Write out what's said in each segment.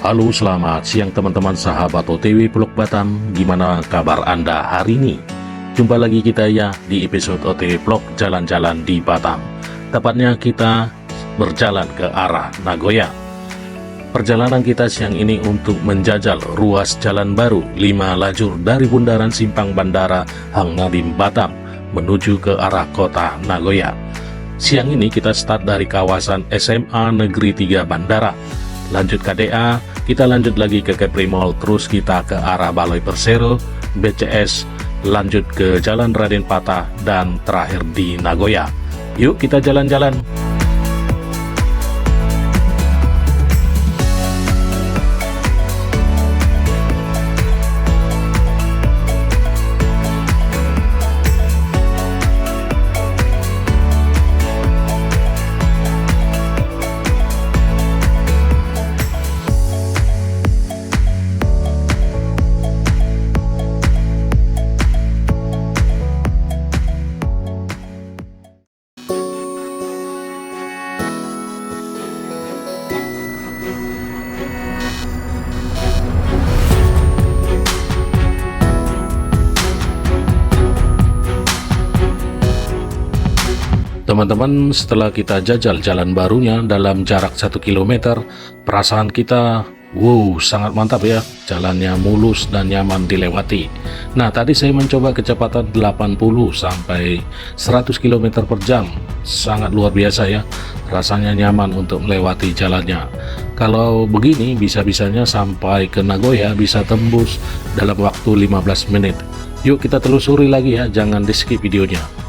Halo, selamat siang teman-teman sahabat OTW Pulau Batam. Gimana kabar Anda hari ini? Jumpa lagi kita ya di episode OTW Vlog Jalan-Jalan di Batam. Tepatnya kita berjalan ke arah Nagoya. Perjalanan kita siang ini untuk menjajal ruas jalan baru 5 lajur dari Bundaran Simpang Bandara Hang Nadiem Batam menuju ke arah kota Nagoya. Siang ini kita start dari kawasan SMA Negeri 3 Bandara. Lanjut KDA, kita lanjut lagi ke Kepri Mall, terus kita ke arah Balai Persero, BCS, lanjut ke Jalan Raden Patah, dan terakhir di Nagoya. Yuk kita jalan-jalan. Teman-teman, setelah kita jajal jalan barunya dalam jarak 1 km, perasaan kita, wow, sangat mantap ya. Jalannya mulus dan nyaman dilewati. Nah, tadi saya mencoba kecepatan 80 sampai 100 km per jam. Sangat luar biasa ya. Rasanya nyaman untuk melewati jalannya. Kalau begini, bisa-bisanya sampai ke Nagoya bisa tembus dalam waktu 15 menit. Yuk kita telusuri lagi ya, jangan di skip videonya.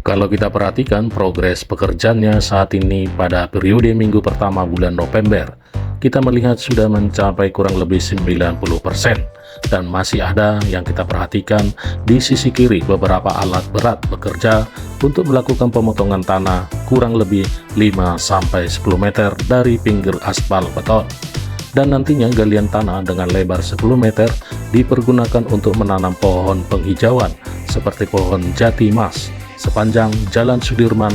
Kalau kita perhatikan progres pekerjaannya saat ini pada periode minggu pertama bulan November, kita melihat sudah mencapai kurang lebih 90%, dan masih ada yang kita perhatikan di sisi kiri beberapa alat berat bekerja untuk melakukan pemotongan tanah kurang lebih 5-10 meter dari pinggir aspal beton. Dan nantinya galian tanah dengan lebar 10 meter dipergunakan untuk menanam pohon penghijauan seperti pohon jati mas sepanjang Jalan Sudirman,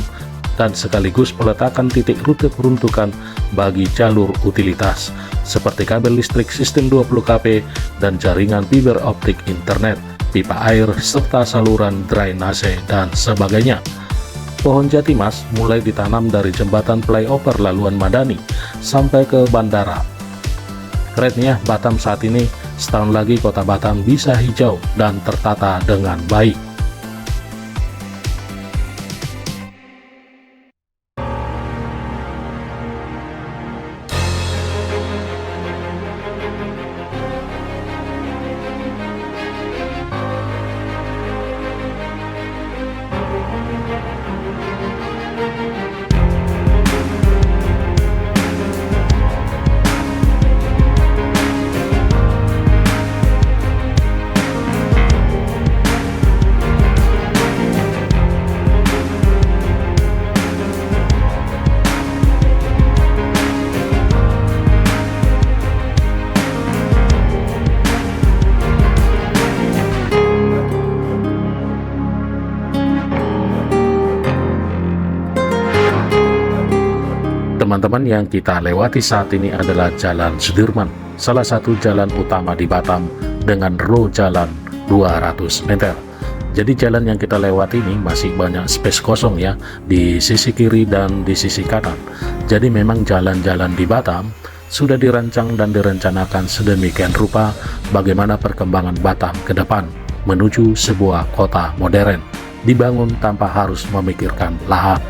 dan sekaligus peletakan titik rute peruntukan bagi jalur utilitas seperti kabel listrik sistem 20 kV dan jaringan fiber optik internet, pipa air, serta saluran drainase dan sebagainya. Pohon jati mas mulai ditanam dari jembatan flyover Laluan Madani sampai ke bandara. Keren ya, Batam saat ini. Setahun lagi kota Batam bisa hijau dan tertata dengan baik. Teman-teman, yang kita lewati saat ini adalah Jalan Sudirman, salah satu jalan utama di Batam dengan row jalan 200 meter. Jadi jalan yang kita lewati ini masih banyak space kosong ya, di sisi kiri dan di sisi kanan. Jadi memang jalan-jalan di Batam sudah dirancang dan direncanakan sedemikian rupa bagaimana perkembangan Batam ke depan menuju sebuah kota modern, dibangun tanpa harus memikirkan lahan.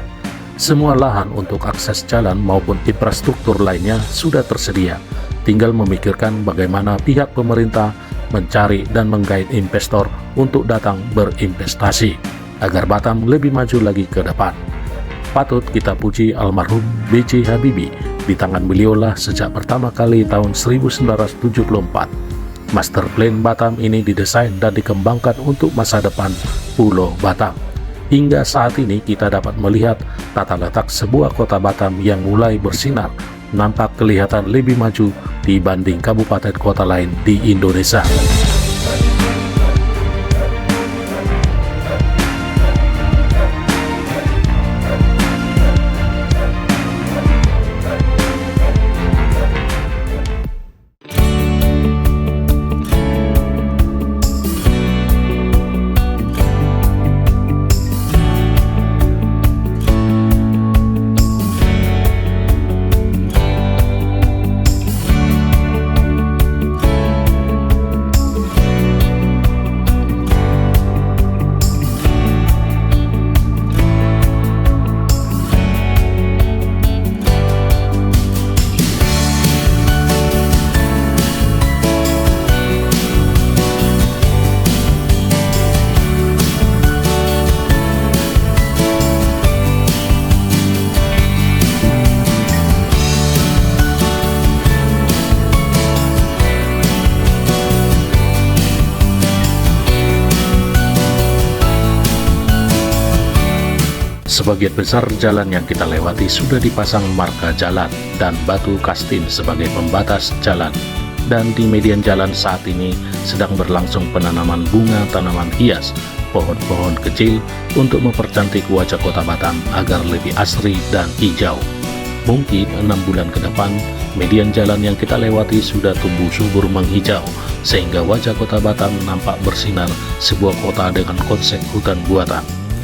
Semua lahan untuk akses jalan maupun infrastruktur lainnya sudah tersedia. Tinggal memikirkan bagaimana pihak pemerintah mencari dan menggait investor untuk datang berinvestasi agar Batam lebih maju lagi ke depan. Patut kita puji almarhum B.J. Habibie. Di tangan beliaulah sejak pertama kali tahun 1974 Master Plan Batam ini didesain dan dikembangkan untuk masa depan Pulau Batam. Hingga saat ini kita dapat melihat tata letak sebuah kota Batam yang mulai bersinar, nampak kelihatan lebih maju dibanding kabupaten kota lain di Indonesia. Sebagian besar jalan yang kita lewati sudah dipasang marka jalan dan batu kastin sebagai pembatas jalan. Dan di median jalan saat ini sedang berlangsung penanaman bunga tanaman hias, pohon-pohon kecil untuk mempercantik wajah kota Batam agar lebih asri dan hijau. Mungkin 6 bulan ke depan, median jalan yang kita lewati sudah tumbuh subur menghijau, sehingga wajah kota Batam nampak bersinar sebuah kota dengan konsep hutan buatan.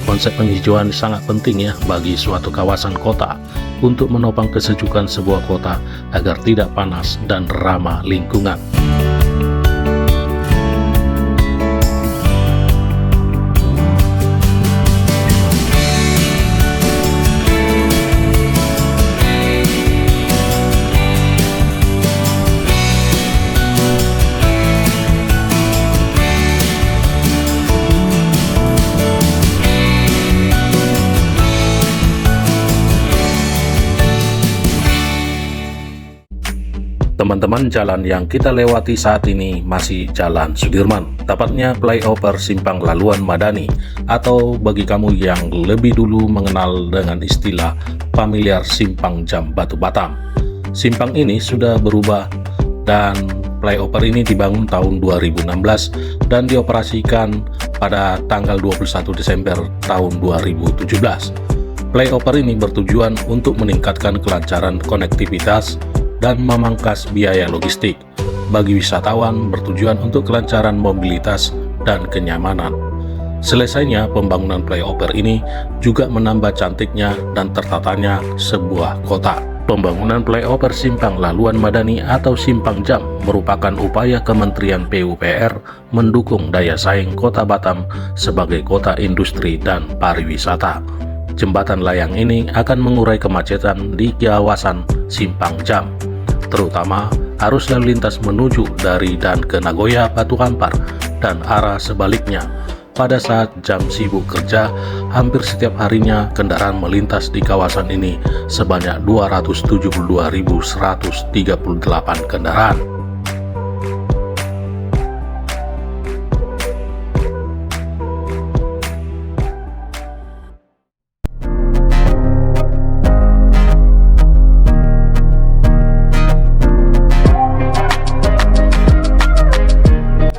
Konsep penghijauan sangat penting ya bagi suatu kawasan kota untuk menopang kesejukan sebuah kota agar tidak panas dan ramah lingkungan. Teman-teman, jalan yang kita lewati saat ini masih Jalan Sudirman, tepatnya flyover Simpang Laluan Madani, atau bagi kamu yang lebih dulu mengenal dengan istilah familiar Simpang Jam Batu Batam. Simpang ini sudah berubah dan flyover ini dibangun tahun 2016 dan dioperasikan pada tanggal 21 Desember tahun 2017. Flyover ini bertujuan untuk meningkatkan kelancaran konektivitas dan memangkas biaya logistik bagi wisatawan, bertujuan untuk kelancaran mobilitas dan kenyamanan. Selesainya pembangunan flyover ini juga menambah cantiknya dan tertatanya sebuah kota. Pembangunan flyover Simpang Laluan Madani atau Simpang Jam merupakan upaya Kementerian PUPR mendukung daya saing kota Batam sebagai kota industri dan pariwisata. Jembatan layang ini akan mengurai kemacetan di kawasan Simpang Jam, terutama arus lalu lintas menuju dari dan ke Nagoya Batu Hampar dan arah sebaliknya. Pada saat jam sibuk kerja, hampir setiap harinya kendaraan melintas di kawasan ini sebanyak 272.138 kendaraan.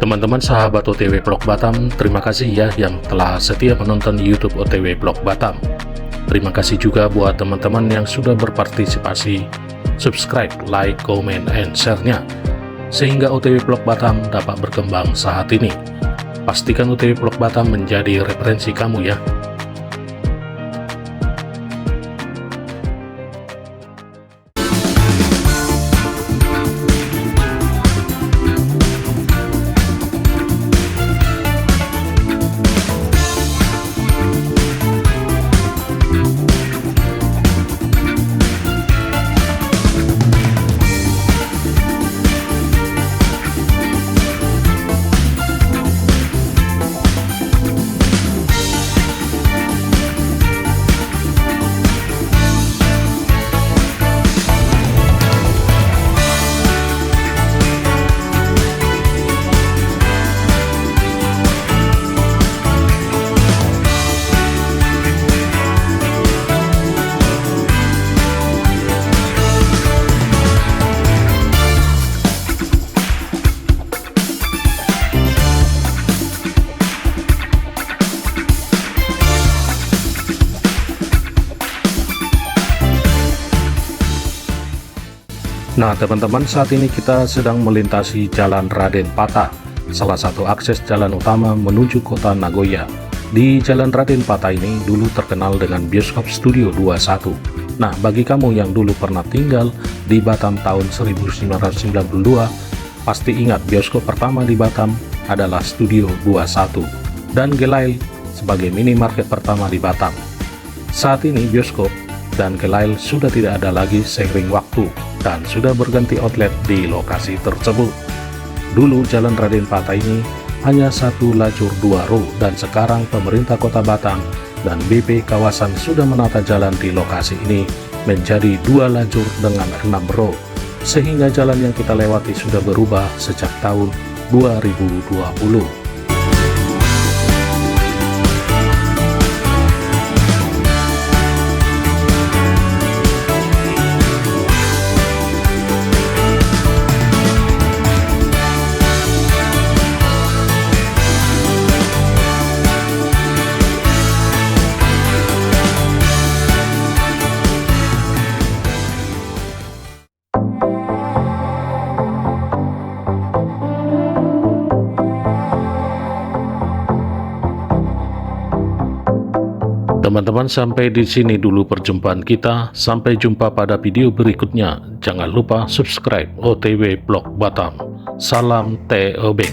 Teman-teman sahabat OTW Vlog Batam, terima kasih ya yang telah setia menonton YouTube OTW Vlog Batam. Terima kasih juga buat teman-teman yang sudah berpartisipasi, subscribe, like, comment, and share-nya, sehingga OTW Vlog Batam dapat berkembang saat ini. Pastikan OTW Vlog Batam menjadi referensi kamu ya. Nah teman-teman, saat ini kita sedang melintasi Jalan Raden Patah, salah satu akses jalan utama menuju kota Nagoya. Di Jalan Raden Patah ini dulu terkenal dengan Bioskop Studio 21. Nah bagi kamu yang dulu pernah tinggal di Batam tahun 1992, pasti ingat bioskop pertama di Batam adalah Studio 21 dan Gelail sebagai minimarket pertama di Batam. Saat ini bioskop dan Gelail sudah tidak ada lagi seiring waktu dan sudah berganti outlet di lokasi tersebut. Dulu Jalan Raden Patah ini hanya satu lajur 2 row dan sekarang pemerintah kota Batam dan BP kawasan sudah menata jalan di lokasi ini menjadi 2 lajur dengan 6 row, sehingga jalan yang kita lewati sudah berubah sejak tahun 2020. Teman-teman, sampai di sini dulu perjumpaan kita. Sampai jumpa pada video berikutnya. Jangan lupa subscribe OTW Vlog Batam. Salam TOB.